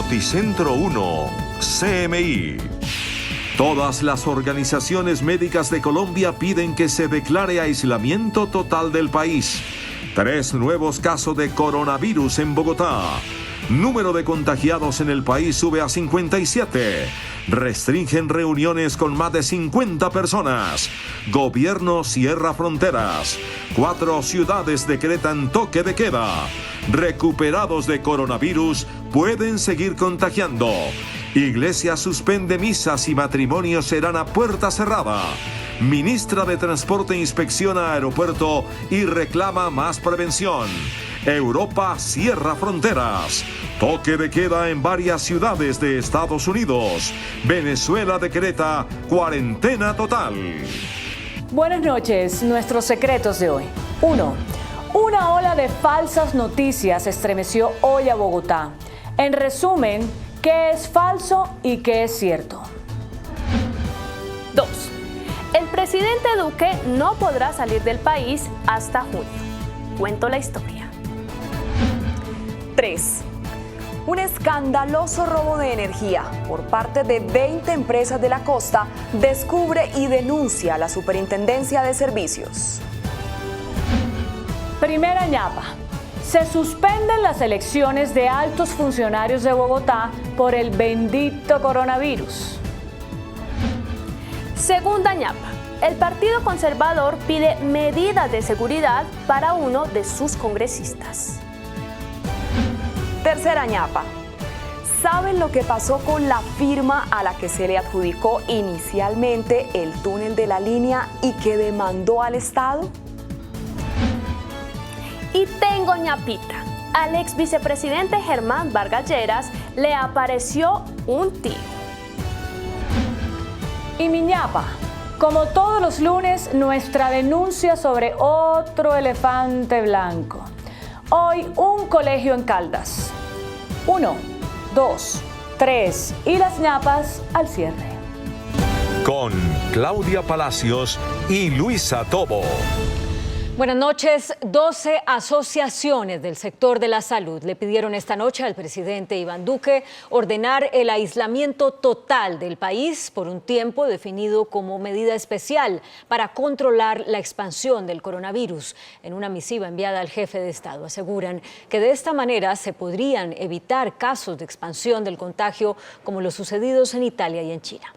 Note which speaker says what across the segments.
Speaker 1: Noticentro 1, CMI. Todas las organizaciones médicas de Colombia piden que se declare aislamiento total del país. 3 nuevos casos de coronavirus en Bogotá. Número de contagiados en el país sube a 57. Restringen reuniones con más de 50 personas. Gobierno cierra fronteras. 4 ciudades decretan toque de queda. Recuperados de coronavirus pueden seguir contagiando. Iglesia suspende misas y matrimonios serán a puerta cerrada. Ministra de Transporte inspecciona aeropuerto y reclama más prevención. Europa cierra fronteras. Toque de queda en varias ciudades de Estados Unidos. Venezuela decreta cuarentena total.
Speaker 2: Buenas noches, nuestros secretos de hoy. 1. Una ola de falsas noticias estremeció hoy a Bogotá. En resumen, ¿qué es falso y qué es cierto?
Speaker 3: 2. El presidente Duque no podrá salir del país hasta junio. Cuento la historia.
Speaker 4: 3. Un escandaloso robo de energía por parte de 20 empresas de la costa descubre y denuncia a la Superintendencia de Servicios.
Speaker 2: Primera ñapa. Se suspenden las elecciones de altos funcionarios de Bogotá por el bendito coronavirus.
Speaker 3: Segunda ñapa. El Partido Conservador pide medidas de seguridad para uno de sus congresistas.
Speaker 4: Tercera ñapa. ¿Saben lo que pasó con la firma a la que se le adjudicó inicialmente el túnel de la línea y que demandó al Estado?
Speaker 3: Y tengo ñapita. Al ex vicepresidente Germán Vargas Lleras le apareció un tío.
Speaker 2: Y mi ñapa. Como todos los lunes, nuestra denuncia sobre otro elefante blanco. Hoy, un colegio en Caldas. 1, 2, 3 y las ñapas al cierre.
Speaker 1: Con Claudia Palacios y Luisa Tobo.
Speaker 5: Buenas noches. 12 asociaciones del sector de la salud le pidieron esta noche al presidente Iván Duque ordenar el aislamiento total del país por un tiempo definido como medida especial para controlar la expansión del coronavirus. En una misiva enviada al jefe de Estado aseguran que de esta manera se podrían evitar casos de expansión del contagio como los sucedidos en Italia y en China.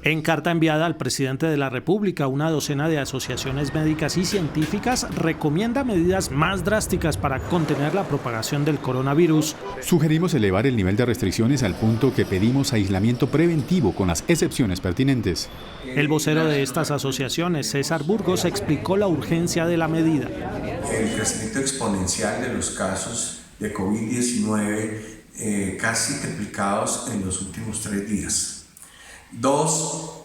Speaker 6: En carta enviada al presidente de la República, una docena de asociaciones médicas y científicas recomienda medidas más drásticas para contener la propagación del coronavirus.
Speaker 7: Sugerimos elevar el nivel de restricciones al punto que pedimos aislamiento preventivo con las excepciones pertinentes.
Speaker 6: El vocero de estas asociaciones, César Burgos, explicó la urgencia de la medida.
Speaker 8: El crecimiento exponencial de los casos de COVID-19 casi triplicados en los últimos 3 días. 2,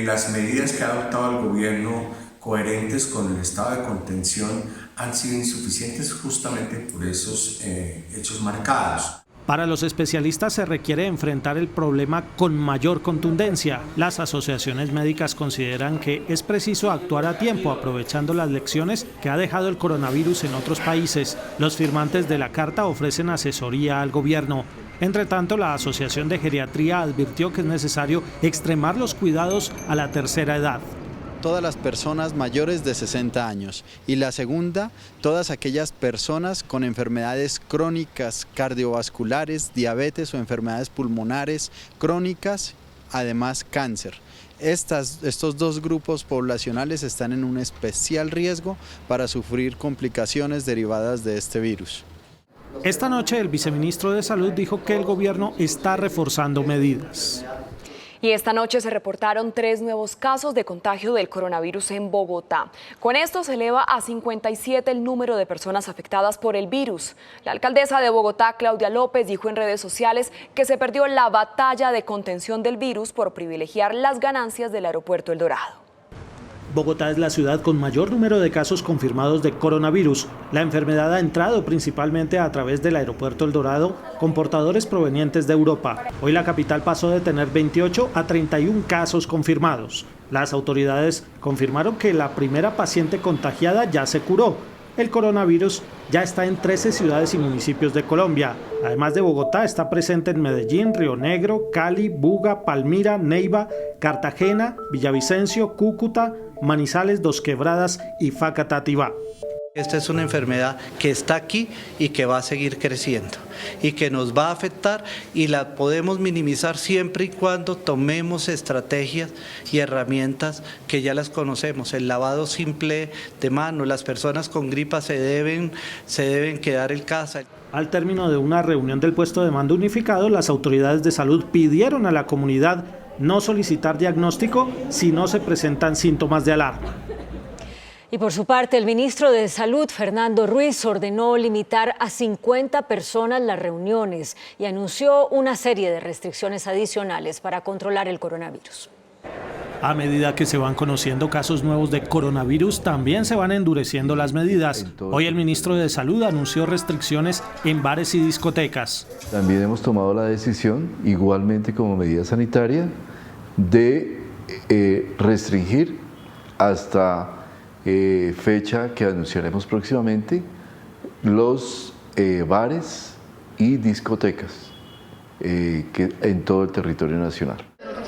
Speaker 8: las medidas que ha adoptado el gobierno coherentes con el estado de contención han sido insuficientes justamente por esos hechos marcados.
Speaker 6: Para los especialistas se requiere enfrentar el problema con mayor contundencia. Las asociaciones médicas consideran que es preciso actuar a tiempo, aprovechando las lecciones que ha dejado el coronavirus en otros países. Los firmantes de la carta ofrecen asesoría al gobierno. Entre tanto, la Asociación de Geriatría advirtió que es necesario extremar los cuidados a la tercera edad.
Speaker 9: Todas las personas mayores de 60 años y la segunda, todas aquellas personas con enfermedades crónicas cardiovasculares, diabetes o enfermedades pulmonares crónicas, además cáncer. Estos 2 grupos poblacionales están en un especial riesgo para sufrir complicaciones derivadas de este virus.
Speaker 6: Esta noche el viceministro de Salud dijo que el gobierno está reforzando medidas.
Speaker 4: Y esta noche se reportaron 3 nuevos casos de contagio del coronavirus en Bogotá. Con esto se eleva a 57 el número de personas afectadas por el virus. La alcaldesa de Bogotá, Claudia López, dijo en redes sociales que se perdió la batalla de contención del virus por privilegiar las ganancias del aeropuerto El Dorado.
Speaker 6: Bogotá es la ciudad con mayor número de casos confirmados de coronavirus. La enfermedad ha entrado principalmente a través del aeropuerto El Dorado con portadores provenientes de Europa. Hoy la capital pasó de tener 28 a 31 casos confirmados. Las autoridades confirmaron que la primera paciente contagiada ya se curó. el coronavirus ya está en 13 ciudades y municipios de Colombia. Además de Bogotá, está presente en Medellín, Río Negro, Cali, Buga, Palmira, Neiva, Cartagena, Villavicencio, Cúcuta, Manizales, Dos Quebradas y Facatativá.
Speaker 10: Esta es una enfermedad que está aquí y que va a seguir creciendo y que nos va a afectar, y la podemos minimizar siempre y cuando tomemos estrategias y herramientas que ya las conocemos. El lavado simple de manos, las personas con gripa se deben quedar en casa.
Speaker 6: Al término de una reunión del puesto de mando unificado, las autoridades de salud pidieron a la comunidad no solicitar diagnóstico si no se presentan síntomas de alarma.
Speaker 5: Y por su parte, el ministro de Salud, Fernando Ruiz, ordenó limitar a 50 personas las reuniones y anunció una serie de restricciones adicionales para controlar el coronavirus.
Speaker 6: A medida que se van conociendo casos nuevos de coronavirus, también se van endureciendo las medidas. Hoy el ministro de Salud anunció restricciones en bares y discotecas.
Speaker 11: También hemos tomado la decisión, igualmente como medida sanitaria, de restringir hasta fecha que anunciaremos próximamente los bares y discotecas en todo el territorio nacional.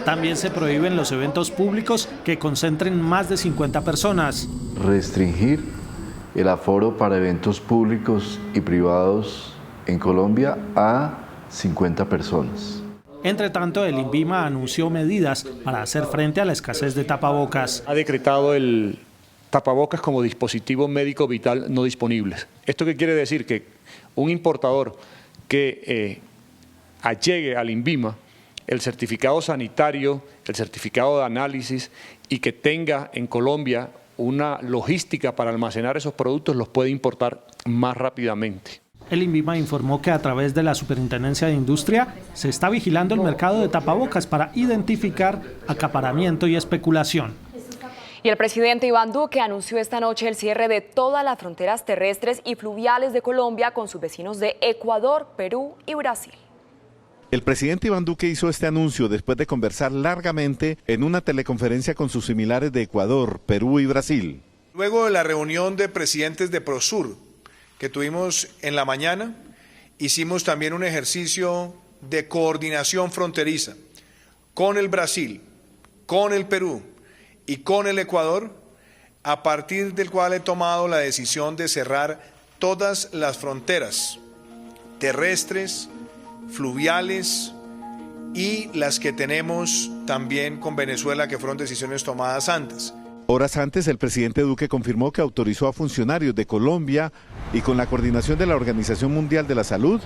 Speaker 6: También se prohíben los eventos públicos que concentren más de 50 personas.
Speaker 11: Restringir el aforo para eventos públicos y privados en Colombia a 50 personas.
Speaker 6: Entre tanto, el INVIMA anunció medidas para hacer frente a la escasez de tapabocas.
Speaker 12: Ha decretado el tapabocas como dispositivo médico vital no disponibles. ¿Esto qué quiere decir? Que un importador que allegue al INVIMA el certificado sanitario, el certificado de análisis y que tenga en Colombia una logística para almacenar esos productos, los puede importar más rápidamente.
Speaker 6: El INVIMA informó que a través de la Superintendencia de Industria se está vigilando el mercado de tapabocas para identificar acaparamiento y especulación.
Speaker 4: Y el presidente Iván Duque anunció esta noche el cierre de todas las fronteras terrestres y fluviales de Colombia con sus vecinos de Ecuador, Perú y Brasil.
Speaker 13: El presidente Iván Duque hizo este anuncio después de conversar largamente en una teleconferencia con sus similares de Ecuador, Perú y Brasil.
Speaker 14: Luego de la reunión de presidentes de Prosur que tuvimos en la mañana, hicimos también un ejercicio de coordinación fronteriza con el Brasil, con el Perú y con el Ecuador, a partir del cual he tomado la decisión de cerrar todas las fronteras terrestres, fluviales y las que tenemos también con Venezuela, que fueron decisiones tomadas antes.
Speaker 13: Horas antes, el presidente Duque confirmó que autorizó a funcionarios de Colombia y con la coordinación de la Organización Mundial de la Salud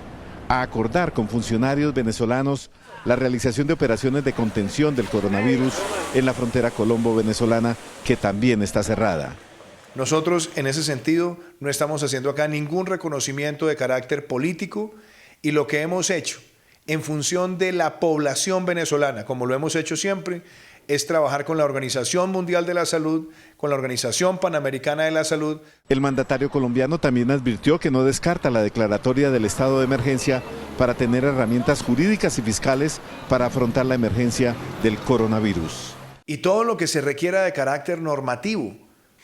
Speaker 13: a acordar con funcionarios venezolanos la realización de operaciones de contención del coronavirus en la frontera colombo-venezolana, que también está cerrada.
Speaker 14: Nosotros, en ese sentido, no estamos haciendo acá ningún reconocimiento de carácter político, y lo que hemos hecho en función de la población venezolana, como lo hemos hecho siempre, es trabajar con la Organización Mundial de la Salud, con la Organización Panamericana de la Salud.
Speaker 13: El mandatario colombiano también advirtió que no descarta la declaratoria del estado de emergencia para tener herramientas jurídicas y fiscales para afrontar la emergencia del coronavirus.
Speaker 14: Y todo lo que se requiera de carácter normativo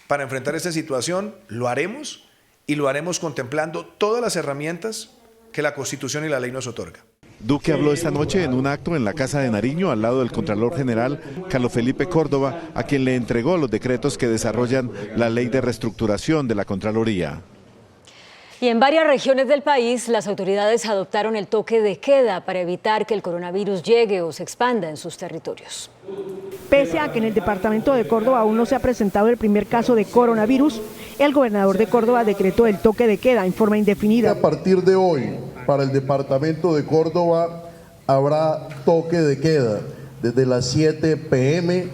Speaker 14: para enfrentar esta situación, lo haremos, y lo haremos contemplando todas las herramientas que la Constitución y la ley nos otorga.
Speaker 13: Duque habló esta noche en un acto en la Casa de Nariño al lado del Contralor General Carlos Felipe Córdoba, a quien le entregó los decretos que desarrollan la ley de reestructuración de la Contraloría.
Speaker 5: Y en varias regiones del país, las autoridades adoptaron el toque de queda para evitar que el coronavirus llegue o se expanda en sus territorios.
Speaker 15: Pese a que en el departamento de Córdoba aún no se ha presentado el primer caso de coronavirus, el gobernador de Córdoba decretó el toque de queda en forma indefinida.
Speaker 16: A partir de hoy, para el departamento de Córdoba habrá toque de queda desde las 7 p.m.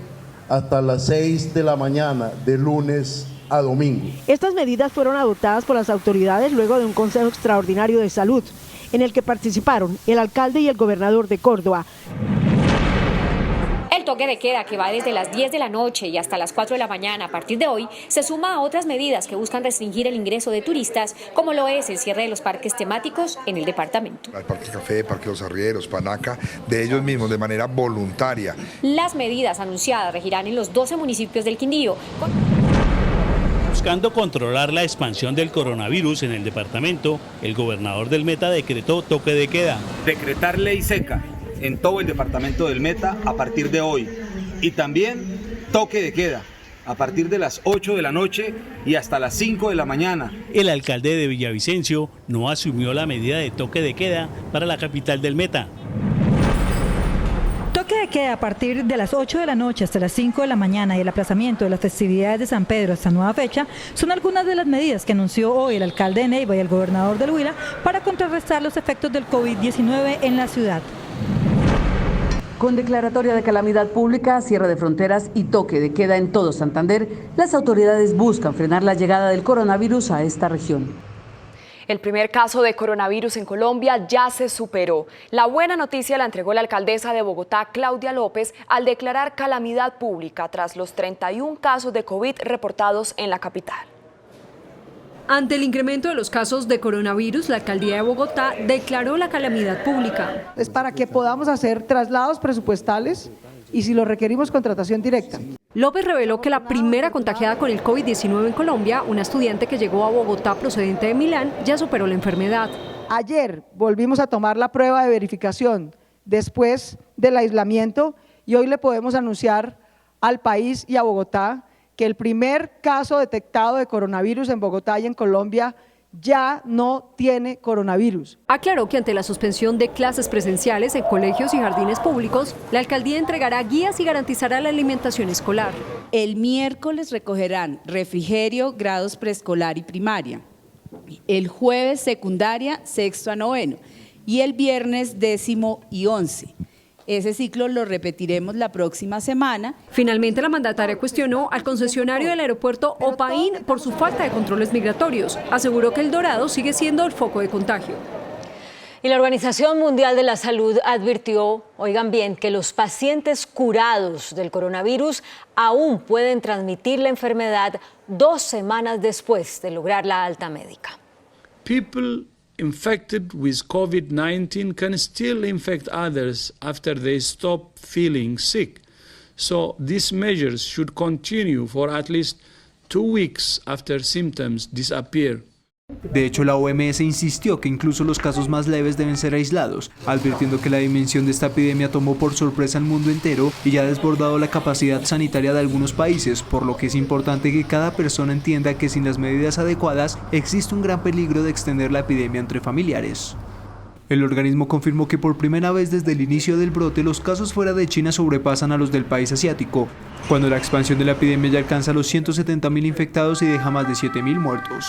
Speaker 16: hasta las 6 de la mañana, de lunes a domingo.
Speaker 15: Estas medidas fueron adoptadas por las autoridades luego de un consejo extraordinario de salud, en el que participaron el alcalde y el gobernador de Córdoba.
Speaker 17: El toque de queda, que va desde las 10 de la noche y hasta las 4 de la mañana a partir de hoy, se suma a otras medidas que buscan restringir el ingreso de turistas, como lo es el cierre de los parques temáticos en el departamento.
Speaker 18: El Parque Café, Parque Los Arrieros, Panaca, de ellos mismos de manera voluntaria.
Speaker 17: Las medidas anunciadas regirán en los 12 municipios del Quindío.
Speaker 19: Buscando controlar la expansión del coronavirus en el departamento, el gobernador del Meta decretó toque de queda.
Speaker 20: Decretar ley seca en todo el departamento del Meta a partir de hoy. Y también toque de queda a partir de las 8 de la noche y hasta las 5 de la mañana.
Speaker 19: El alcalde de Villavicencio no asumió la medida de toque de queda para la capital del Meta.
Speaker 21: Toque de queda a partir de las 8 de la noche hasta las 5 de la mañana y el aplazamiento de las festividades de San Pedro hasta nueva fecha son algunas de las medidas que anunció hoy el alcalde de Neiva y el gobernador del Huila para contrarrestar los efectos del COVID-19 en la ciudad.
Speaker 22: Con declaratoria de calamidad pública, cierre de fronteras y toque de queda en todo Santander, las autoridades buscan frenar la llegada del coronavirus a esta región.
Speaker 4: El primer caso de coronavirus en Colombia ya se superó. La buena noticia la entregó la alcaldesa de Bogotá, Claudia López, al declarar calamidad pública tras los 31 casos de COVID reportados en la capital.
Speaker 23: Ante el incremento de los casos de coronavirus, la alcaldía de Bogotá declaró la calamidad pública.
Speaker 24: Es para que podamos hacer traslados presupuestales y, si lo requerimos, contratación directa.
Speaker 23: López reveló que la primera contagiada con el COVID-19 en Colombia, una estudiante que llegó a Bogotá procedente de Milán, ya superó la enfermedad.
Speaker 24: Ayer volvimos a tomar la prueba de verificación después del aislamiento y hoy le podemos anunciar al país y a Bogotá que el primer caso detectado de coronavirus en Bogotá y en Colombia ya no tiene coronavirus.
Speaker 23: Aclaró que ante la suspensión de clases presenciales en colegios y jardines públicos, la alcaldía entregará guías y garantizará la alimentación escolar.
Speaker 25: El miércoles recogerán refrigerio, grados preescolar y primaria. El jueves secundaria, 6º a 9º. Y el viernes 10º y 11º. Ese ciclo lo repetiremos la próxima semana.
Speaker 23: Finalmente, la mandataria cuestionó al concesionario del aeropuerto Opaín por su falta de controles migratorios. Aseguró que El Dorado sigue siendo el foco de contagio.
Speaker 5: Y la Organización Mundial de la Salud advirtió, oigan bien, que los pacientes curados del coronavirus aún pueden transmitir la enfermedad 2 semanas después de lograr la alta médica.
Speaker 26: People infected with COVID-19 can still infect others after they stop feeling sick. So these measures should continue for at least 2 weeks after symptoms disappear.
Speaker 27: De hecho, la OMS insistió que incluso los casos más leves deben ser aislados, advirtiendo que la dimensión de esta epidemia tomó por sorpresa al mundo entero y ya ha desbordado la capacidad sanitaria de algunos países, por lo que es importante que cada persona entienda que sin las medidas adecuadas existe un gran peligro de extender la epidemia entre familiares. El organismo confirmó que por primera vez desde el inicio del brote los casos fuera de China sobrepasan a los del país asiático, cuando la expansión de la epidemia ya alcanza los 170.000 infectados y deja más de 7.000 muertos.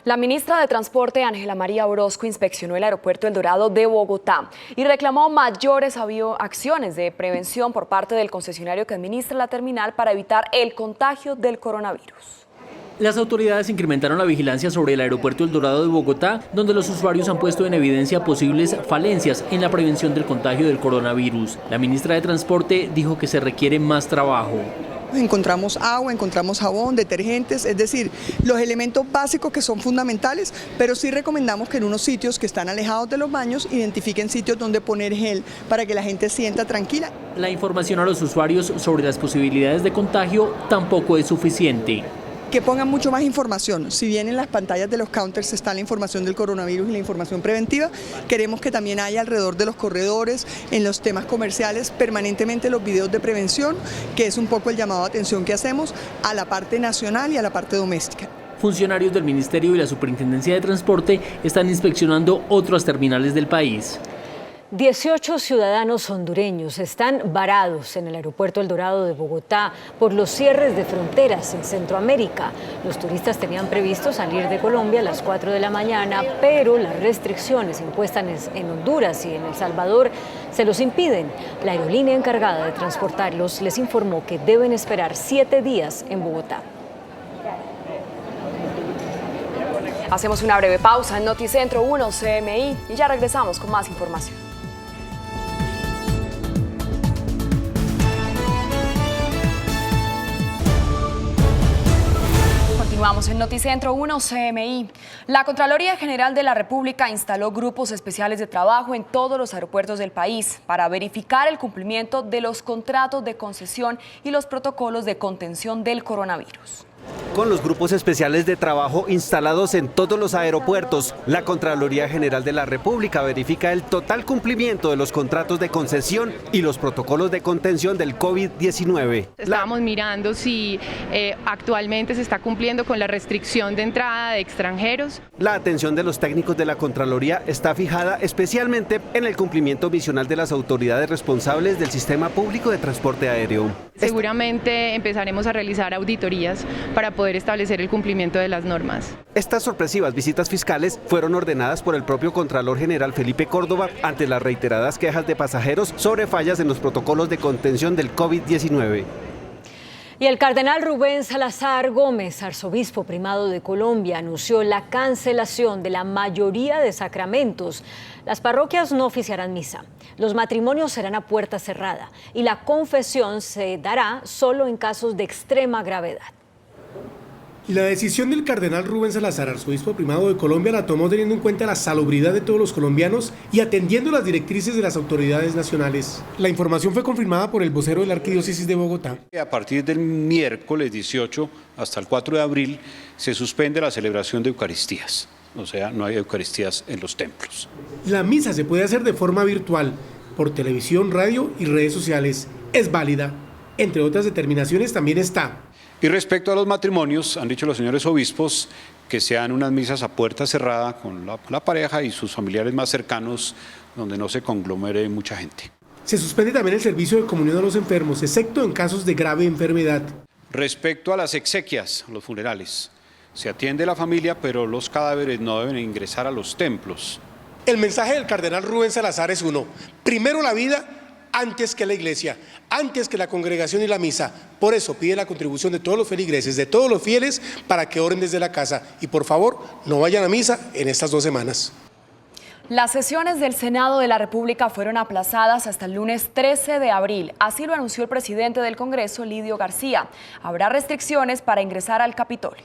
Speaker 4: La ministra de Transporte, Ángela María Orozco, inspeccionó el aeropuerto El Dorado de Bogotá y reclamó mayores acciones de prevención por parte del concesionario que administra la terminal para evitar el contagio del coronavirus.
Speaker 28: Las autoridades incrementaron la vigilancia sobre el aeropuerto El Dorado de Bogotá, donde los usuarios han puesto en evidencia posibles falencias en la prevención del contagio del coronavirus. La ministra de Transporte dijo que se requiere más trabajo.
Speaker 29: Encontramos agua, encontramos jabón, detergentes, es decir, los elementos básicos que son fundamentales, pero sí recomendamos que en unos sitios que están alejados de los baños identifiquen sitios donde poner gel para que la gente sienta tranquila.
Speaker 28: La información a los usuarios sobre las posibilidades de contagio tampoco es suficiente.
Speaker 29: Que pongan mucho más información. Si bien en las pantallas de los counters está la información del coronavirus y la información preventiva, queremos que también haya alrededor de los corredores, en los temas comerciales, permanentemente los videos de prevención, que es un poco el llamado de atención que hacemos a la parte nacional y a la parte doméstica.
Speaker 28: Funcionarios del Ministerio y la Superintendencia de Transporte están inspeccionando otras terminales del país.
Speaker 5: 18 ciudadanos hondureños están varados en el aeropuerto El Dorado de Bogotá por los cierres de fronteras en Centroamérica. Los turistas tenían previsto salir de Colombia a las 4 de la mañana, pero las restricciones impuestas en Honduras y en El Salvador se los impiden. La aerolínea encargada de transportarlos les informó que deben esperar 7 días en Bogotá.
Speaker 4: Hacemos una breve pausa en Noticentro 1 CMI y ya regresamos con más información. Continuamos en Noticentro 1 CMI. La Contraloría General de la República instaló grupos especiales de trabajo en todos los aeropuertos del país para verificar el cumplimiento de los contratos de concesión y los protocolos de contención del coronavirus.
Speaker 1: con los grupos especiales de trabajo instalados en todos los aeropuertos. La Contraloría General de la República verifica el total cumplimiento de los contratos de concesión y los protocolos de contención del COVID-19.
Speaker 2: Estábamos mirando si actualmente se está cumpliendo con la restricción de entrada de extranjeros.
Speaker 1: La atención de los técnicos de la Contraloría está fijada especialmente en el cumplimiento misional de las autoridades responsables del sistema público de transporte aéreo.
Speaker 2: Seguramente empezaremos a realizar auditorías para poder establecer el cumplimiento de las normas.
Speaker 1: Estas sorpresivas visitas fiscales fueron ordenadas por el propio Contralor General Felipe Córdoba ante las reiteradas quejas de pasajeros sobre fallas en los protocolos de contención del COVID-19.
Speaker 5: Y el cardenal Rubén Salazar Gómez, arzobispo primado de Colombia, anunció la cancelación de la mayoría de sacramentos. Las parroquias no oficiarán misa, los matrimonios serán a puerta cerrada y la confesión se dará solo en casos de extrema gravedad.
Speaker 3: La decisión del cardenal Rubén Salazar, arzobispo primado de Colombia, la tomó teniendo en cuenta la salubridad de todos los colombianos y atendiendo las directrices de las autoridades nacionales. La información fue confirmada por el vocero de la Arquidiócesis de Bogotá.
Speaker 7: A partir del miércoles 18 hasta el 4 de abril se suspende la celebración de Eucaristías, o sea, no hay Eucaristías en los templos.
Speaker 3: La misa se puede hacer de forma virtual, por televisión, radio y redes sociales. Es válida. Entre otras determinaciones también está.
Speaker 7: Y respecto a los matrimonios, han dicho los señores obispos que sean unas misas a puerta cerrada con la pareja y sus familiares más cercanos, donde no se conglomere mucha gente.
Speaker 3: Se suspende también el servicio de comunión a los enfermos, excepto en casos de grave enfermedad.
Speaker 7: Respecto a las exequias, los funerales, se atiende la familia, pero los cadáveres no deben ingresar a los templos.
Speaker 3: El mensaje del cardenal Rubén Salazar es uno: primero la vida antes que la iglesia, antes que la congregación y la misa. Por eso pide la contribución de todos los feligreses, de todos los fieles, para que oren desde la casa. Y por favor, no vayan a misa en estas 2 semanas.
Speaker 4: Las sesiones del Senado de la República fueron aplazadas hasta el lunes 13 de abril. Así lo anunció el presidente del Congreso, Lidio García. Habrá restricciones para ingresar al Capitolio.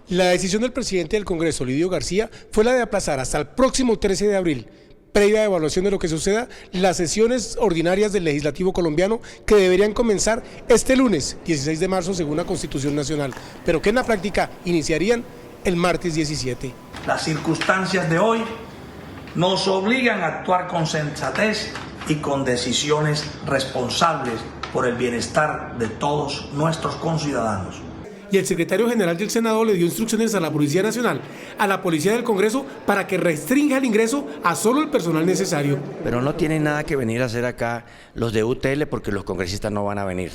Speaker 3: La decisión del presidente del Congreso, Lidio García, fue la de aplazar hasta el próximo 13 de abril. Previa evaluación de lo que suceda, las sesiones ordinarias del Legislativo colombiano, que deberían comenzar este lunes, 16 de marzo, según la Constitución Nacional, pero que en la práctica iniciarían el martes 17.
Speaker 8: Las circunstancias de hoy nos obligan a actuar con sensatez y con decisiones responsables por el bienestar de todos nuestros conciudadanos.
Speaker 3: Y el secretario general del Senado le dio instrucciones a la Policía Nacional, a la Policía del Congreso, para que restrinja el ingreso a solo el personal necesario.
Speaker 9: Pero no tienen nada que venir a hacer acá los de UTL, porque los congresistas no van a venir.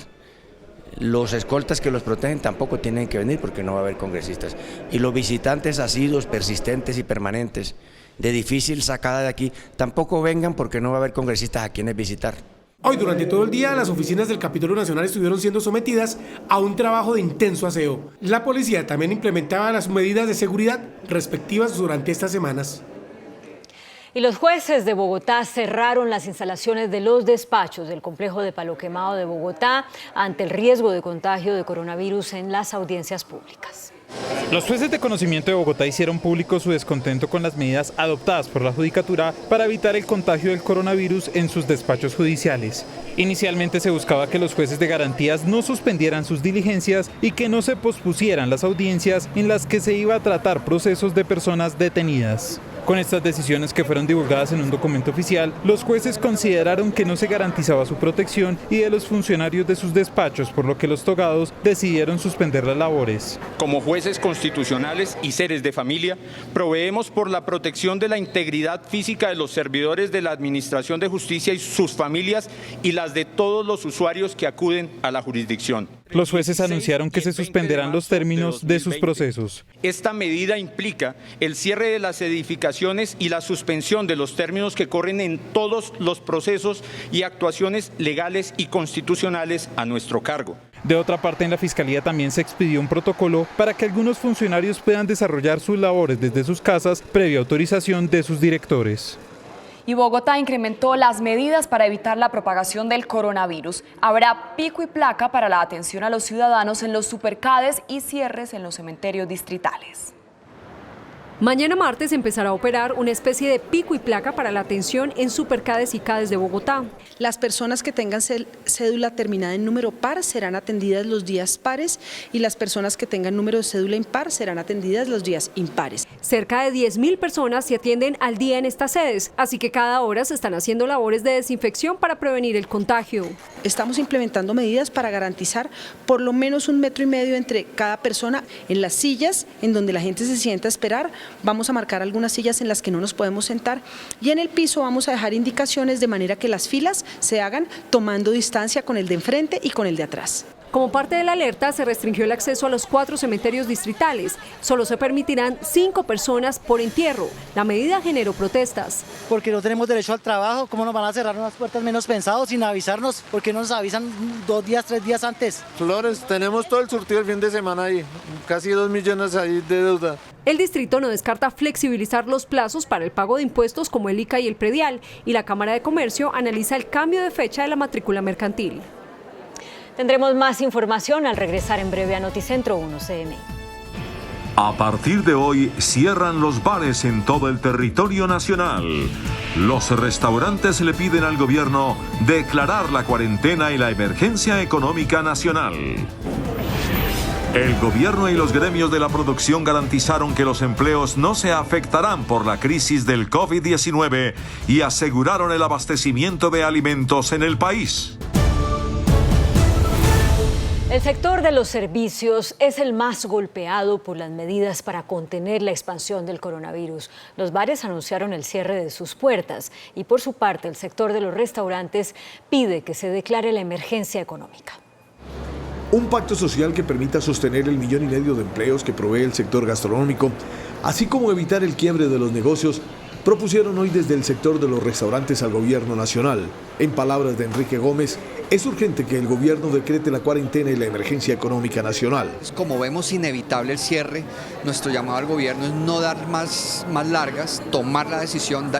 Speaker 9: Los escoltas que los protegen tampoco tienen que venir porque no va a haber congresistas. Y los visitantes asiduos, persistentes y permanentes, de difícil sacada de aquí, tampoco vengan porque no va a haber congresistas a quienes visitar.
Speaker 3: Hoy, durante todo el día, las oficinas del Capitolio Nacional estuvieron siendo sometidas a un trabajo de intenso aseo. La policía también implementaba las medidas de seguridad respectivas durante estas semanas.
Speaker 5: Y los jueces de Bogotá cerraron las instalaciones de los despachos del complejo de Palo Quemado de Bogotá ante el riesgo de contagio de coronavirus en las audiencias públicas.
Speaker 10: Los jueces de conocimiento de Bogotá hicieron público su descontento con las medidas adoptadas por la Judicatura para evitar el contagio del coronavirus en sus despachos judiciales. Inicialmente se buscaba que los jueces de garantías no suspendieran sus diligencias y que no se pospusieran las audiencias en las que se iba a tratar procesos de personas detenidas. Con estas decisiones, que fueron divulgadas en un documento oficial, los jueces consideraron que no se garantizaba su protección y de los funcionarios de sus despachos, por lo que los togados decidieron suspender las labores.
Speaker 11: Como jueces constitucionales y seres de familia, proveemos por la protección de la integridad física de los servidores de la Administración de Justicia y sus familias y las de todos los usuarios que acuden a la jurisdicción.
Speaker 10: Los jueces anunciaron que se suspenderán los términos de sus procesos.
Speaker 11: Esta medida implica el cierre de las edificaciones y la suspensión de los términos que corren en todos los procesos y actuaciones legales y constitucionales a nuestro cargo.
Speaker 10: De otra parte, en la Fiscalía también se expidió un protocolo para que algunos funcionarios puedan desarrollar sus labores desde sus casas previa autorización de sus directores.
Speaker 4: Y Bogotá incrementó las medidas para evitar la propagación del coronavirus. Habrá pico y placa para la atención a los ciudadanos en los supercades y cierres en los cementerios distritales.
Speaker 23: Mañana martes empezará a operar una especie de pico y placa para la atención en Supercades y Cades de Bogotá.
Speaker 6: Las personas que tengan cédula terminada en número par serán atendidas los días pares y las personas que tengan número de cédula impar serán atendidas los días impares.
Speaker 23: Cerca de 10.000 personas se atienden al día en estas sedes, así que cada hora se están haciendo labores de desinfección para prevenir el contagio.
Speaker 6: Estamos implementando medidas para garantizar por lo menos 1,5 metros entre cada persona. En las sillas en donde la gente se sienta a esperar, vamos a marcar algunas sillas en las que no nos podemos sentar y en el piso vamos a dejar indicaciones de manera que las filas se hagan tomando distancia con el de enfrente y con el de atrás.
Speaker 23: Como parte de la alerta, se restringió el acceso a los 4 cementerios distritales. Solo se permitirán 5 personas por entierro. La medida generó protestas.
Speaker 12: Porque no tenemos derecho al trabajo. ¿Cómo nos van a cerrar unas puertas menos pensados sin avisarnos? ¿Por qué no nos avisan 2 días, 3 días antes?
Speaker 13: Flores, tenemos todo el surtido el fin de semana ahí. Casi 2 millones ahí de deuda.
Speaker 23: El distrito no descarta flexibilizar los plazos para el pago de impuestos como el ICA y el predial. Y la Cámara de Comercio analiza el cambio de fecha de la matrícula mercantil.
Speaker 5: Tendremos más información al regresar en breve a Noticentro 1 CM.
Speaker 14: A partir de hoy cierran los bares en todo el territorio nacional. Los restaurantes le piden al gobierno declarar la cuarentena y la emergencia económica nacional. El gobierno y los gremios de la producción garantizaron que los empleos no se afectarán por la crisis del COVID-19 y aseguraron el abastecimiento de alimentos en el país.
Speaker 5: El sector de los servicios es el más golpeado por las medidas para contener la expansión del coronavirus. Los bares anunciaron el cierre de sus puertas y por su parte el sector de los restaurantes pide que se declare la emergencia económica.
Speaker 15: Un pacto social que permita sostener el 1,5 millones de empleos que provee el sector gastronómico, así como evitar el quiebre de los negocios, propusieron hoy desde el sector de los restaurantes al gobierno nacional. En palabras de Enrique Gómez, es urgente que el gobierno decrete la cuarentena y la emergencia económica nacional.
Speaker 16: Como vemos inevitable el cierre, nuestro llamado al gobierno es no dar más largas, tomar la decisión,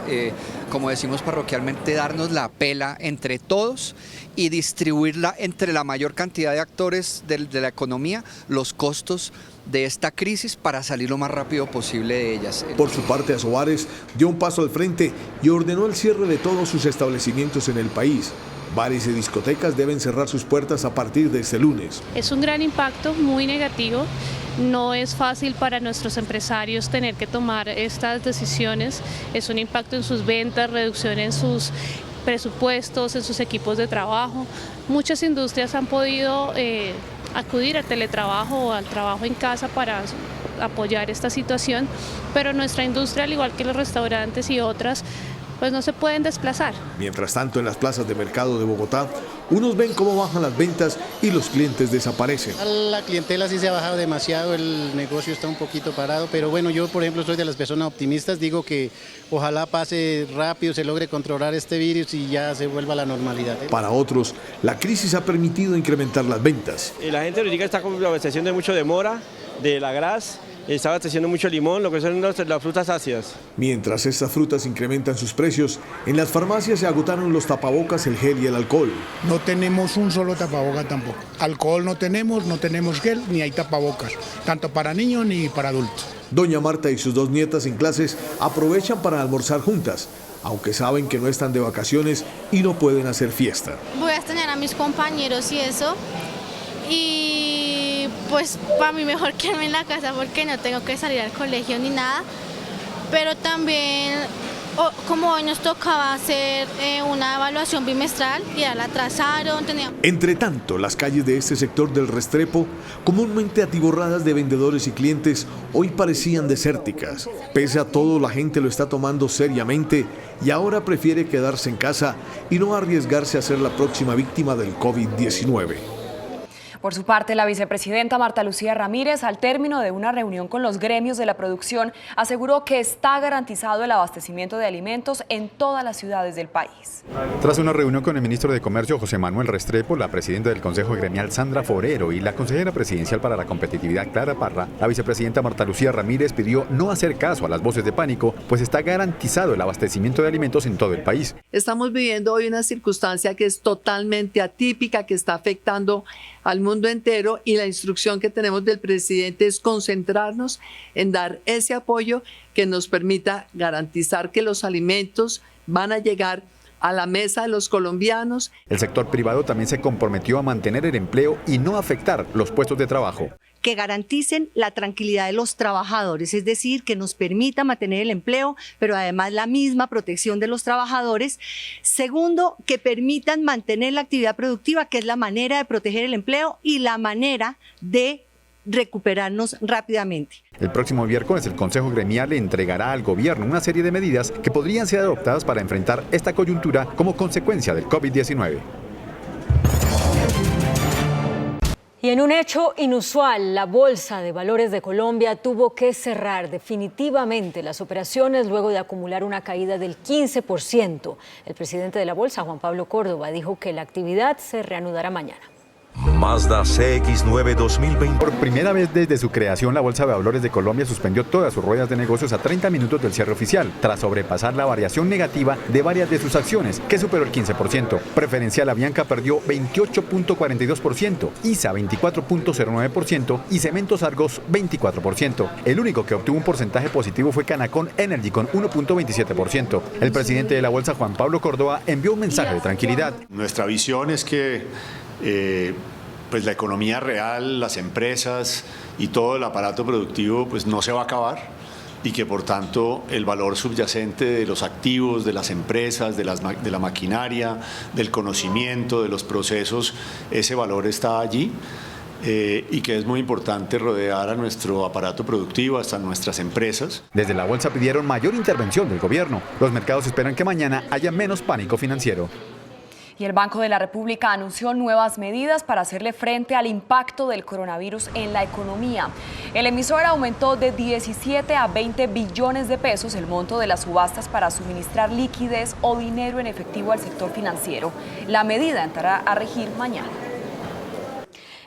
Speaker 16: como decimos parroquialmente, darnos la pela entre todos y distribuirla entre la mayor cantidad de actores de la economía, los costos de esta crisis para salir lo más rápido posible de ellas.
Speaker 15: Por su parte, Asobares dio un paso al frente y ordenó el cierre de todos sus establecimientos en el país. Bares y discotecas deben cerrar sus puertas a partir de este lunes.
Speaker 17: Es un gran impacto, muy negativo. No es fácil para nuestros empresarios tener que tomar estas decisiones. Es un impacto en sus ventas, reducción en sus presupuestos, en sus equipos de trabajo. Muchas industrias han podido acudir al teletrabajo o al trabajo en casa para apoyar esta situación, pero nuestra industria, al igual que los restaurantes y otras, pues no se pueden desplazar.
Speaker 15: Mientras tanto, en las plazas de mercado de Bogotá, unos ven cómo bajan las ventas y los clientes desaparecen.
Speaker 18: La clientela sí se ha bajado demasiado, el negocio está un poquito parado, pero bueno, yo por ejemplo soy de las personas optimistas, digo que ojalá pase rápido, se logre controlar este virus y ya se vuelva a la normalidad.
Speaker 15: Para otros, la crisis ha permitido incrementar las ventas.
Speaker 20: La gente ahorita está con la abasteciendo de mucho de mora, de la gras, está abasteciendo mucho limón, lo que son las frutas ácidas.
Speaker 15: Mientras estas frutas incrementan sus precios, en las farmacias se agotaron los tapabocas, el gel y el alcohol.
Speaker 30: No tenemos un solo tapaboca tampoco. Alcohol no tenemos gel ni hay tapabocas, tanto para niños ni para adultos.
Speaker 15: Doña Marta y sus 2 nietas en clases aprovechan para almorzar juntas, aunque saben que no están de vacaciones y no pueden hacer fiesta.
Speaker 31: Voy a extrañar a mis compañeros y eso. Y pues para mí mejor quedarme en la casa porque no tengo que salir al colegio ni nada, pero también como hoy nos tocaba hacer una evaluación bimestral y ya la atrasaron.
Speaker 15: Entre tanto, las calles de este sector del Restrepo, comúnmente atiborradas de vendedores y clientes, hoy parecían desérticas. Pese a todo, la gente lo está tomando seriamente y ahora prefiere quedarse en casa y no arriesgarse a ser la próxima víctima del COVID-19.
Speaker 4: Por su parte, la vicepresidenta Marta Lucía Ramírez, al término de una reunión con los gremios de la producción, aseguró que está garantizado el abastecimiento de alimentos en todas las ciudades del país.
Speaker 32: Tras una reunión con el ministro de Comercio, José Manuel Restrepo, la presidenta del Consejo Gremial, Sandra Forero, y la consejera presidencial para la competitividad, Clara Parra, la vicepresidenta Marta Lucía Ramírez pidió no hacer caso a las voces de pánico, pues está garantizado el abastecimiento de alimentos en todo el país.
Speaker 33: Estamos viviendo hoy una circunstancia que es totalmente atípica, que está afectando al mundo
Speaker 1: mundo entero, y la instrucción que tenemos del presidente es concentrarnos en dar ese apoyo que nos permita garantizar que los alimentos van a llegar a la mesa de los colombianos.
Speaker 32: El sector privado también se comprometió a mantener el empleo y no afectar los puestos de trabajo.
Speaker 2: Que garanticen la tranquilidad de los trabajadores, es decir, que nos permita mantener el empleo, pero además la misma protección de los trabajadores. Segundo, que permitan mantener la actividad productiva, que es la manera de proteger el empleo y la manera de recuperarnos rápidamente.
Speaker 32: El próximo miércoles el Consejo Gremial le entregará al gobierno una serie de medidas que podrían ser adoptadas para enfrentar esta coyuntura como consecuencia del COVID-19.
Speaker 5: Y en un hecho inusual, la Bolsa de Valores de Colombia tuvo que cerrar definitivamente las operaciones luego de acumular una caída del 15%. El presidente de la Bolsa, Juan Pablo Córdoba, dijo que la actividad se reanudará mañana.
Speaker 14: Mazda CX-9 2020.
Speaker 32: Por primera vez desde su creación, la Bolsa de Valores de Colombia suspendió todas sus ruedas de negocios a 30 minutos del cierre oficial, tras sobrepasar la variación negativa de varias de sus acciones, que superó el 15%. Preferencial Avianca perdió 28.42%, ISA 24.09% y Cementos Argos 24%. El único que obtuvo un porcentaje positivo fue Canacon Energy con 1.27%. El presidente de la Bolsa, Juan Pablo Córdoba, envió un mensaje de tranquilidad.
Speaker 7: Nuestra visión es que pues la economía real, las empresas y todo el aparato productivo pues no se va a acabar, y que por tanto el valor subyacente de los activos, de las empresas, de la maquinaria, del conocimiento, de los procesos, ese valor está allí. Y que es muy importante rodear a nuestro aparato productivo, hasta nuestras empresas.
Speaker 32: Desde la Bolsa pidieron mayor intervención del gobierno. Los mercados esperan que mañana haya menos pánico financiero.
Speaker 4: Y el Banco de la República anunció nuevas medidas para hacerle frente al impacto del coronavirus en la economía. El emisor aumentó de 17 a 20 billones de pesos el monto de las subastas para suministrar liquidez o dinero en efectivo al sector financiero. La medida entrará a regir mañana.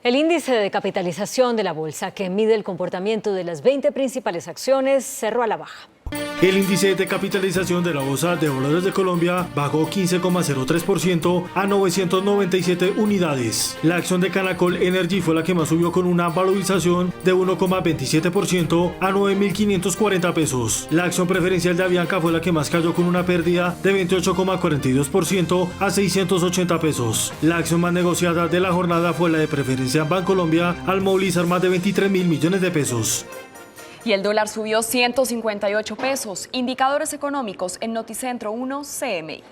Speaker 5: El índice de capitalización de la bolsa, que mide el comportamiento de las 20 principales acciones, cerró a la baja.
Speaker 19: El índice de capitalización de la Bolsa de Valores de Colombia bajó 15,03% a 997 unidades. La acción de Canacol Energy fue la que más subió, con una valorización de 1,27% a 9.540 pesos. La acción preferencial de Avianca fue la que más cayó, con una pérdida de 28,42% a 680 pesos. La acción más negociada de la jornada fue la de Preferencia Bancolombia, al movilizar más de 23.000 millones de pesos.
Speaker 4: Y el dólar subió 158 pesos. Indicadores económicos en Noticentro 1 CMI.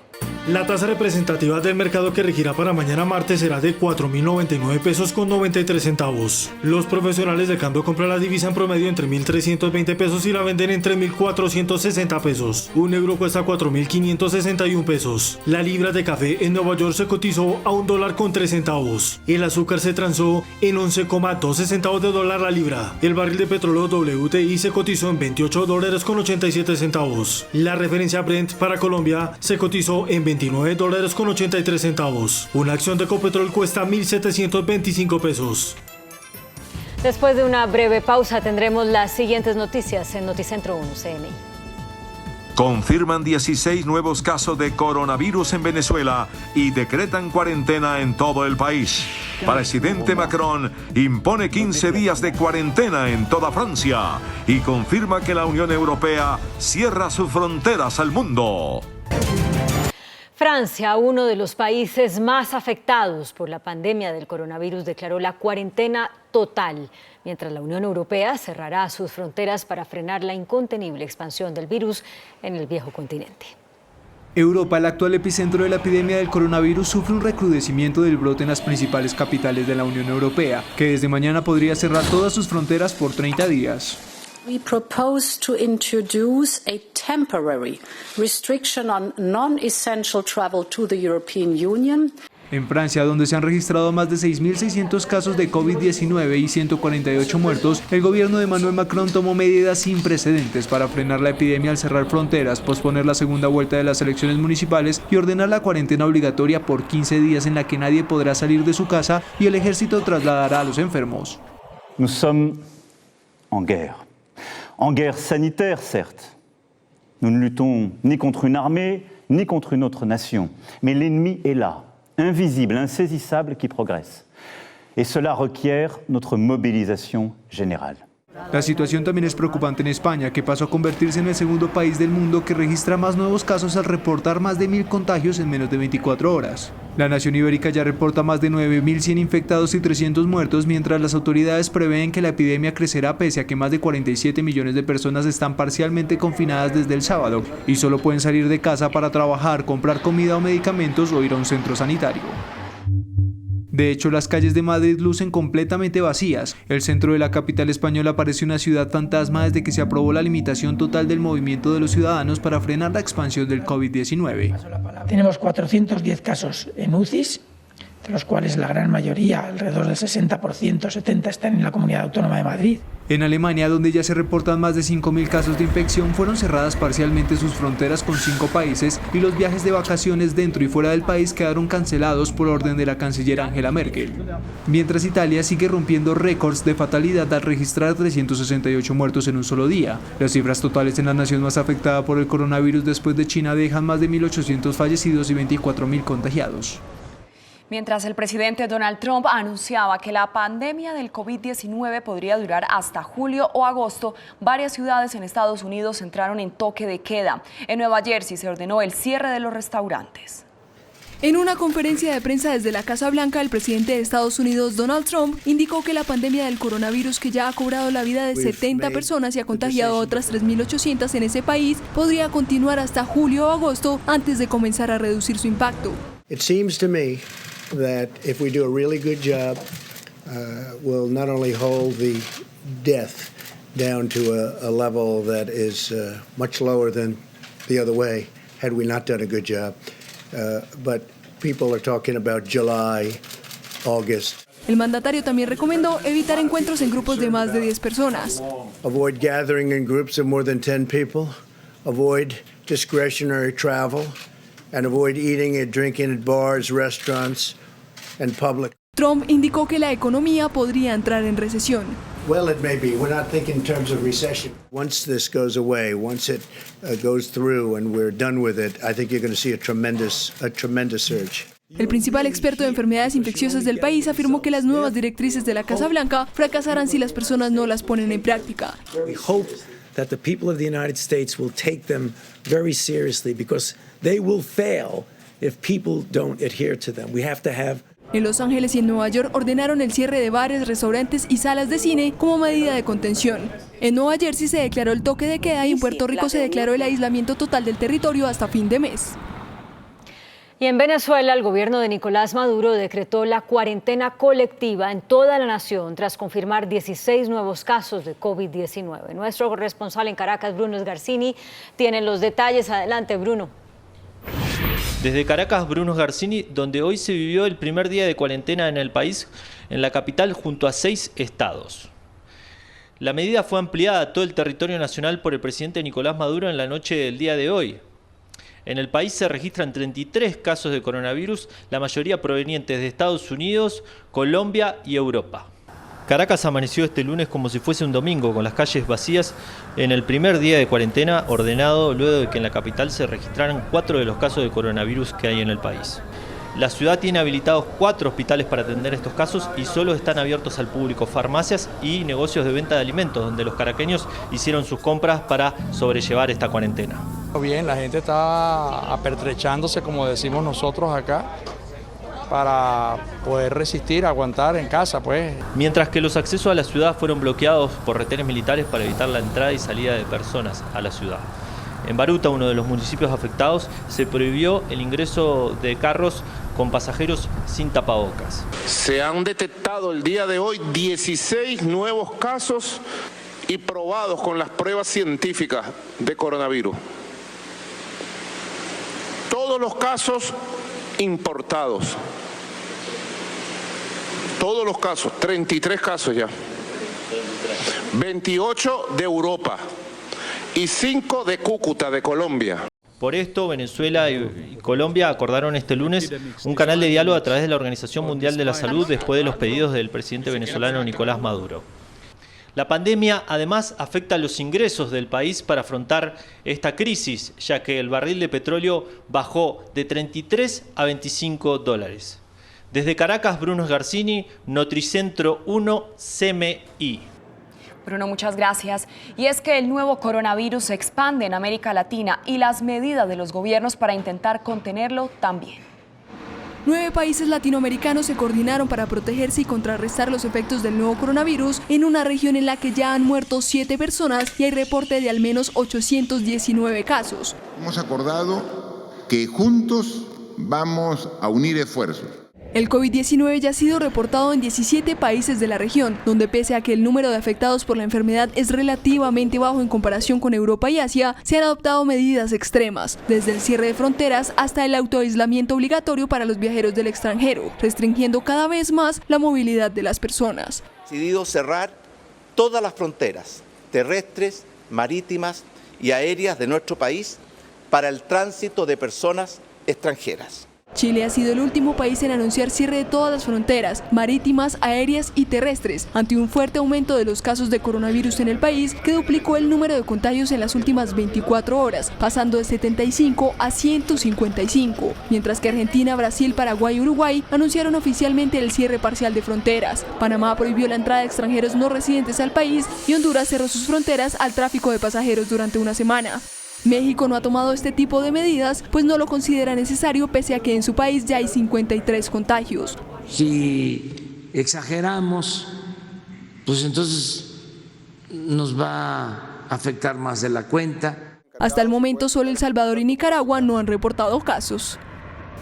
Speaker 19: La tasa representativa del mercado que regirá para mañana martes será de 4.099 pesos con 93 centavos. Los profesionales de cambio compran la divisa en promedio entre 1.320 pesos y la venden entre 1.460 pesos. Un euro cuesta 4.561 pesos. La libra de café en Nueva York se cotizó a $1 con 3 centavos. El azúcar se transó en 11,12 centavos de dólar la libra. El barril de petróleo WTI se cotizó en $28 con 87 centavos. La referencia Brent para Colombia se cotizó en $29 con 83 centavos. Una acción de Ecopetrol cuesta 1.725 pesos.
Speaker 5: Después de una breve pausa tendremos las siguientes noticias en Noticentro 1 CMI.
Speaker 14: Confirman 16 nuevos casos de coronavirus en Venezuela y decretan cuarentena en todo el país. Presidente Macron impone 15 días de cuarentena en toda Francia y confirma que la Unión Europea cierra sus fronteras al mundo.
Speaker 5: Francia, uno de los países más afectados por la pandemia del coronavirus, declaró la cuarentena total, mientras la Unión Europea cerrará sus fronteras para frenar la incontenible expansión del virus en el viejo continente.
Speaker 21: Europa, el actual epicentro de la epidemia del coronavirus, sufre un recrudecimiento del brote en las principales capitales de la Unión Europea, que desde mañana podría cerrar todas sus fronteras por 30 días.
Speaker 22: We propose to introduce a temporary restriction on non-essential travel to the European Union.
Speaker 21: En Francia, donde se han registrado más de 6.600 casos de COVID-19 y 148 muertos, el gobierno de Emmanuel Macron tomó medidas sin precedentes para frenar la epidemia al cerrar fronteras, posponer la segunda vuelta de las elecciones municipales y ordenar la cuarentena obligatoria por 15 días en la que nadie podrá salir de su casa y el ejército trasladará a los enfermos.
Speaker 24: Nous sommes en guerre. En guerre sanitaire, certes. Nous ne luttons ni contre une armée, ni contre une autre nation. Mais l'ennemi est là, invisible, insaisissable, qui progresse. Et cela requiert notre mobilisation générale.
Speaker 21: La situación también es preocupante en España, que pasó a convertirse en el segundo país del mundo que registra más nuevos casos al reportar más de 1.000 contagios en menos de 24 horas. La nación ibérica ya reporta más de 9.100 infectados y 300 muertos, mientras las autoridades prevén que la epidemia crecerá pese a que más de 47 millones de personas están parcialmente confinadas desde el sábado y solo pueden salir de casa para trabajar, comprar comida o medicamentos o ir a un centro sanitario. De hecho, las calles de Madrid lucen completamente vacías. El centro de la capital española parece una ciudad fantasma desde que se aprobó la limitación total del movimiento de los ciudadanos para frenar la expansión del COVID-19.
Speaker 3: Tenemos 410 casos en UCIs, de los cuales la gran mayoría, alrededor del 60%, 70%, están en la Comunidad Autónoma de Madrid.
Speaker 21: En Alemania, donde ya se reportan más de 5.000 casos de infección, fueron cerradas parcialmente sus fronteras con 5 países y los viajes de vacaciones dentro y fuera del país quedaron cancelados por orden de la canciller Angela Merkel. Mientras Italia sigue rompiendo récords de fatalidad al registrar 368 muertos en un solo día. Las cifras totales en la nación más afectada por el coronavirus después de China dejan más de 1.800 fallecidos y 24.000 contagiados.
Speaker 4: Mientras el presidente Donald Trump anunciaba que la pandemia del COVID-19 podría durar hasta julio o agosto, varias ciudades en Estados Unidos entraron en toque de queda. En Nueva Jersey se ordenó el cierre de los restaurantes.
Speaker 23: En una conferencia de prensa desde la Casa Blanca, el presidente de Estados Unidos, Donald Trump, indicó que la pandemia del coronavirus, que ya ha cobrado la vida de 70 personas y ha contagiado a otras 3.800 en ese país, podría continuar hasta julio o agosto antes de comenzar a reducir su impacto.
Speaker 6: It seems to me that if we do a really good job, we'll not only hold the death down to a level that is much lower than the other way, had we not done a good job, but people are talking about July, August.
Speaker 23: El mandatario también recomendó evitar encuentros en grupos de más de 10 personas.
Speaker 6: Avoid gathering in groups of more than 10 people, avoid discretionary travel, and avoid eating and drinking at bars, restaurants, and public.
Speaker 23: Trump indicó que la economía podría entrar en recesión.
Speaker 6: Well, it may be. We're not thinking in terms of recession. Once this goes away, once it goes through and we're done with it, I think you're going to see a tremendous surge.
Speaker 23: El principal experto de enfermedades infecciosas del país afirmó que las nuevas directrices de la Casa Blanca fracasarán si las personas no las ponen en práctica.
Speaker 8: We hope that the people of the United States will take them very seriously because they will fail if people don't adhere to them. We have to have.
Speaker 23: En Los Ángeles y en Nueva York ordenaron el cierre de bares, restaurantes y salas de cine como medida de contención. En Nueva Jersey se declaró el toque de queda y en Puerto Rico se declaró el aislamiento total del territorio hasta fin de mes.
Speaker 5: Y en Venezuela, el gobierno de Nicolás Maduro decretó la cuarentena colectiva en toda la nación tras confirmar 16 nuevos casos de COVID-19. Nuestro corresponsal en Caracas, Bruno Sgarcini, tiene los detalles. Adelante, Bruno.
Speaker 9: Desde Caracas, Bruno Sgarcini, donde hoy se vivió el primer día de cuarentena en el país, en la capital, junto a 6 estados. La medida fue ampliada a todo el territorio nacional por el presidente Nicolás Maduro en la noche del día de hoy. En el país se registran 33 casos de coronavirus, la mayoría provenientes de Estados Unidos, Colombia y Europa. Caracas amaneció este lunes como si fuese un domingo, con las calles vacías en el primer día de cuarentena ordenado luego de que en la capital se registraran 4 de los casos de coronavirus que hay en el país. La ciudad tiene habilitados 4 hospitales para atender estos casos y solo están abiertos al público farmacias y negocios de venta de alimentos, donde los caraqueños hicieron sus compras para sobrellevar esta cuarentena.
Speaker 10: Bien, la gente está apertrechándose, como decimos nosotros acá, para poder resistir, aguantar en casa, pues.
Speaker 9: Mientras que los accesos a la ciudad fueron bloqueados por retenes militares para evitar la entrada y salida de personas a la ciudad. En Baruta, uno de los municipios afectados, se prohibió el ingreso de carros con pasajeros sin tapabocas.
Speaker 11: Se han detectado el día de hoy 16 nuevos casos y probados con las pruebas científicas de coronavirus. Todos los casos importados. Todos los casos, 33 casos ya. 28 de Europa y 5 de Cúcuta, de Colombia.
Speaker 9: Por esto, Venezuela y Colombia acordaron este lunes un canal de diálogo a través de la Organización Mundial de la Salud después de los pedidos del presidente venezolano Nicolás Maduro. La pandemia además afecta los ingresos del país para afrontar esta crisis, ya que el barril de petróleo bajó de 33 a $25. Desde Caracas, Bruno Garcini, Notricentro 1 CMI.
Speaker 4: Bruno, muchas gracias. Y es que el nuevo coronavirus se expande en América Latina y las medidas de los gobiernos para intentar contenerlo también.
Speaker 23: 9 países latinoamericanos se coordinaron para protegerse y contrarrestar los efectos del nuevo coronavirus en una región en la que ya han muerto 7 personas y hay reporte de al menos 819 casos.
Speaker 12: Hemos acordado que juntos vamos a unir esfuerzos.
Speaker 23: El COVID-19 ya ha sido reportado en 17 países de la región, donde pese a que el número de afectados por la enfermedad es relativamente bajo en comparación con Europa y Asia, se han adoptado medidas extremas, desde el cierre de fronteras hasta el autoaislamiento obligatorio para los viajeros del extranjero, restringiendo cada vez más la movilidad de las personas.
Speaker 13: Decidido cerrar todas las fronteras terrestres, marítimas y aéreas de nuestro país para el tránsito de personas extranjeras.
Speaker 23: Chile ha sido el último país en anunciar cierre de todas las fronteras, marítimas, aéreas y terrestres, ante un fuerte aumento de los casos de coronavirus en el país, que duplicó el número de contagios en las últimas 24 horas, pasando de 75 a 155, mientras que Argentina, Brasil, Paraguay y Uruguay anunciaron oficialmente el cierre parcial de fronteras. Panamá prohibió la entrada de extranjeros no residentes al país y Honduras cerró sus fronteras al tráfico de pasajeros durante una semana. México no ha tomado este tipo de medidas, pues no lo considera necesario pese a que en su país ya hay 53 contagios.
Speaker 16: Si exageramos, pues entonces nos va a afectar más de la cuenta.
Speaker 23: Hasta el momento solo El Salvador y Nicaragua no han reportado casos.